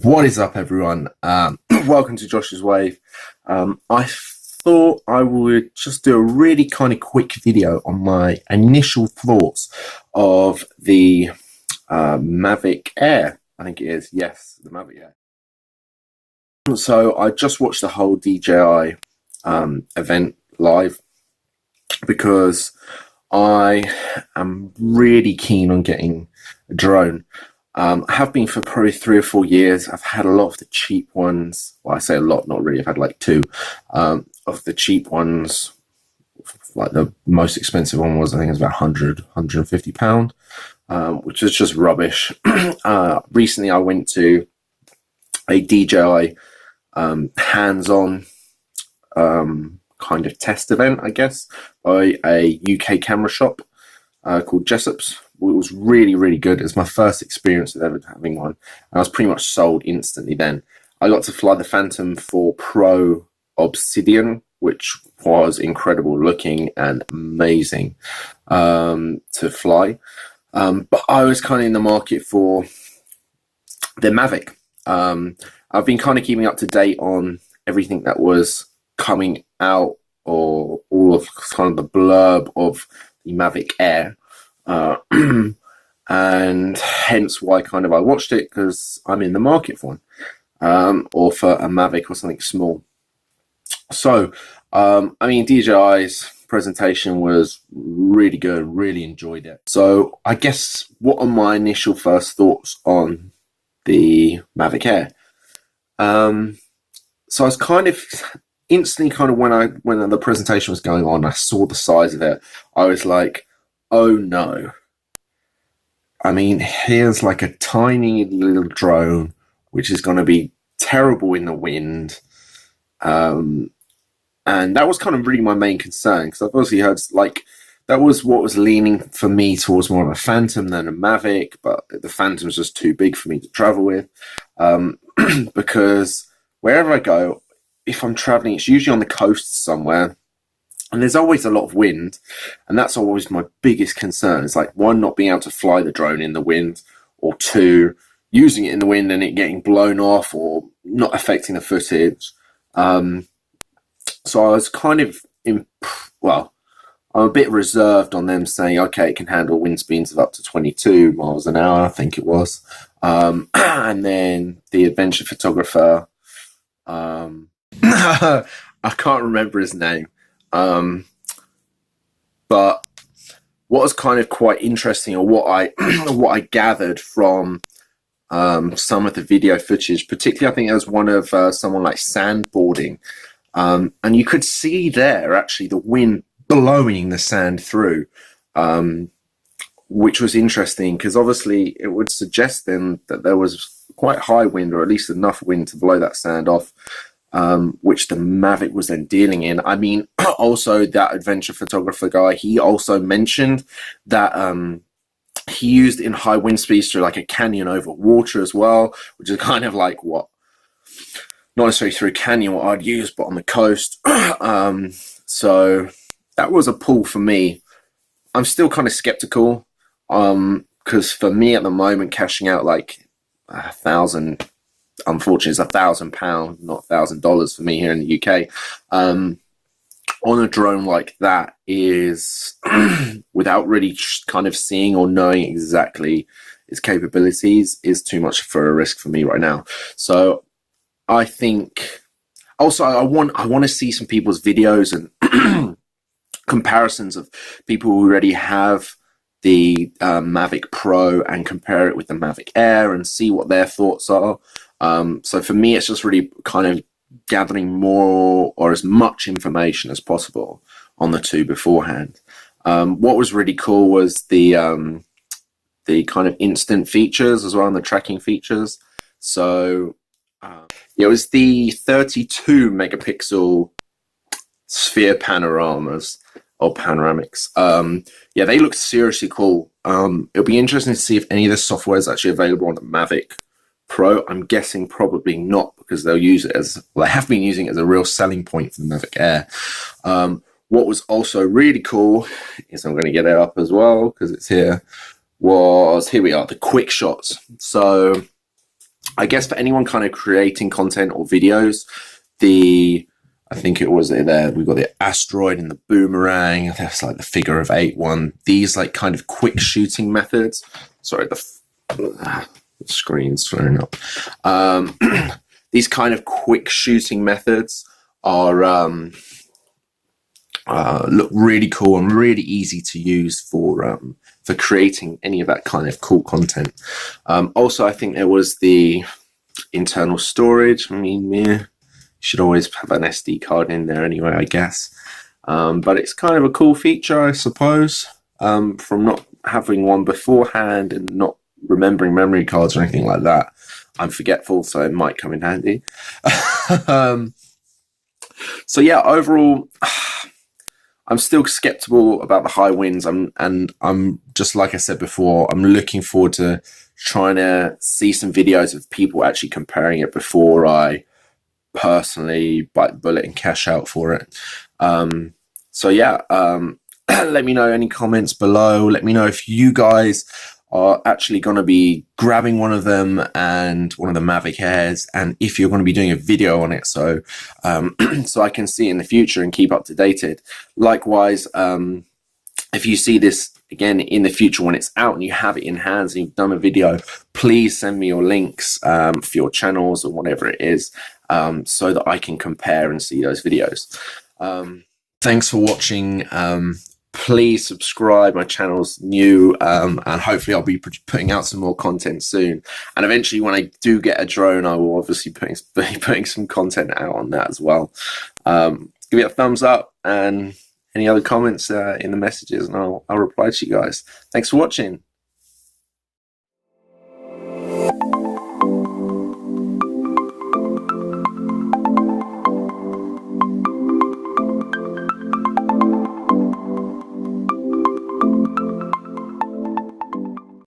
What is up, everyone? Welcome to Josh's Wave. I thought I would just do a really kind of quick video on my initial thoughts of the Mavic Air. I think it is. Yes, the Mavic Air. So I just watched the whole DJI event live because I am really keen on getting a drone. I have been for probably 3 or 4 years. I've had a lot of the cheap ones. Well, I say a lot, not really. I've had like 2 of the cheap ones. Like the most expensive one was, I think it was about £150, which is just rubbish. Recently, I went to a DJI hands-on kind of test event, I guess, by a UK camera shop called Jessop's. It was really, really good. It was my first experience of ever having one. And I was pretty much sold instantly then. I got to fly the Phantom 4 Pro Obsidian, which was incredible looking and amazing to fly. But I was kind of in the market for the Mavic. I've been kind of keeping up to date on everything that was coming out, or all of kind of the blurb of the Mavic Air. And hence why kind of I watched it, because I'm in the market for one, or for a Mavic or something small. So I mean, DJI's presentation was really good, really enjoyed it. So I guess, what are my initial first thoughts on the Mavic Air? So I was kind of instantly, kind of when the presentation was going on, I saw the size of it, I was like, oh no. I mean, here's like a tiny little drone, which is going to be terrible in the wind. And that was kind of really my main concern, because I've obviously heard, like, that was what was leaning for me towards more of a Phantom than a Mavic, but the Phantom's just too big for me to travel with. Because wherever I go, if I'm traveling, it's usually on the coast somewhere. And there's always a lot of wind, and that's always my biggest concern. It's like, 1, not being able to fly the drone in the wind, or 2, using it in the wind and it getting blown off or not affecting the footage. So I was kind of, I'm a bit reserved on them saying, okay, it can handle wind speeds of up to 22 miles an hour, I think it was. And then the adventure photographer, I can't remember his name. But what was kind of quite interesting, or what I gathered from some of the video footage, particularly I think there was one of someone like sandboarding, and you could see there actually the wind blowing the sand through, which was interesting, because obviously it would suggest then that there was quite high wind, or at least enough wind to blow that sand off. Which the Mavic was then dealing in. I mean, also that adventure photographer guy, he also mentioned that he used in high wind speeds through like a canyon over water as well, which is kind of like what, not necessarily through a canyon what I'd use, but on the coast. So that was a pull for me. I'm still kind of skeptical, because for me at the moment, cashing out like $1,000, unfortunately it's £1,000, not $1,000 for me here in the UK, on a drone like that is without really kind of seeing or knowing exactly its capabilities, is too much for a risk for me right now. So I think also I want to see some people's videos and comparisons of people who already have the Mavic Pro and compare it with the Mavic Air and see what their thoughts are. So for me, it's just really kind of gathering more, or as much information as possible on the 2 beforehand. What was really cool was the kind of instant features as well, and the tracking features. So it was the 32 megapixel sphere panoramas, or panoramics. Yeah, they look seriously cool. It'll be interesting to see if any of the software is actually available on the Mavic Pro. I'm guessing probably not, because they'll use it as, well, they have been using it as a real selling point for the Mavic Air. What was also really cool is, I'm going to get it up as well because it's here, here we are, the quick shots. So I guess for anyone kind of creating content or videos, I think it was there. We've got the asteroid and the boomerang. That's like the figure of 8 one. These like kind of quick shooting methods. Sorry, the screen's thrown up. These kind of quick shooting methods are look really cool and really easy to use for creating any of that kind of cool content. Also, I think there was the internal storage. I mean, yeah, should always have an SD card in there anyway, I guess. But it's kind of a cool feature, I suppose, from not having one beforehand and not remembering memory cards or anything like that. I'm forgetful, so it might come in handy. So yeah, overall, I'm still skeptical about the high winds. I'm just, like I said before, I'm looking forward to trying to see some videos of people actually comparing it before I personally bite the bullet and cash out for it. So yeah, let me know any comments below. Let me know if you guys are actually going to be grabbing one of them and one of the Mavic Airs, and if you're going to be doing a video on it, so so I can see in the future and keep up to date. Likewise, if you see this again in the future when it's out and you have it in hands and you've done a video, please send me your links for your channels or whatever it is, so that I can compare and see those videos. Thanks for watching. Please subscribe. My channel's new, and hopefully I'll be putting out some more content soon. And eventually, when I do get a drone, I will obviously be putting some content out on that as well. Give it a thumbs up and any other comments in the messages, and I'll reply to you guys. Thanks for watching.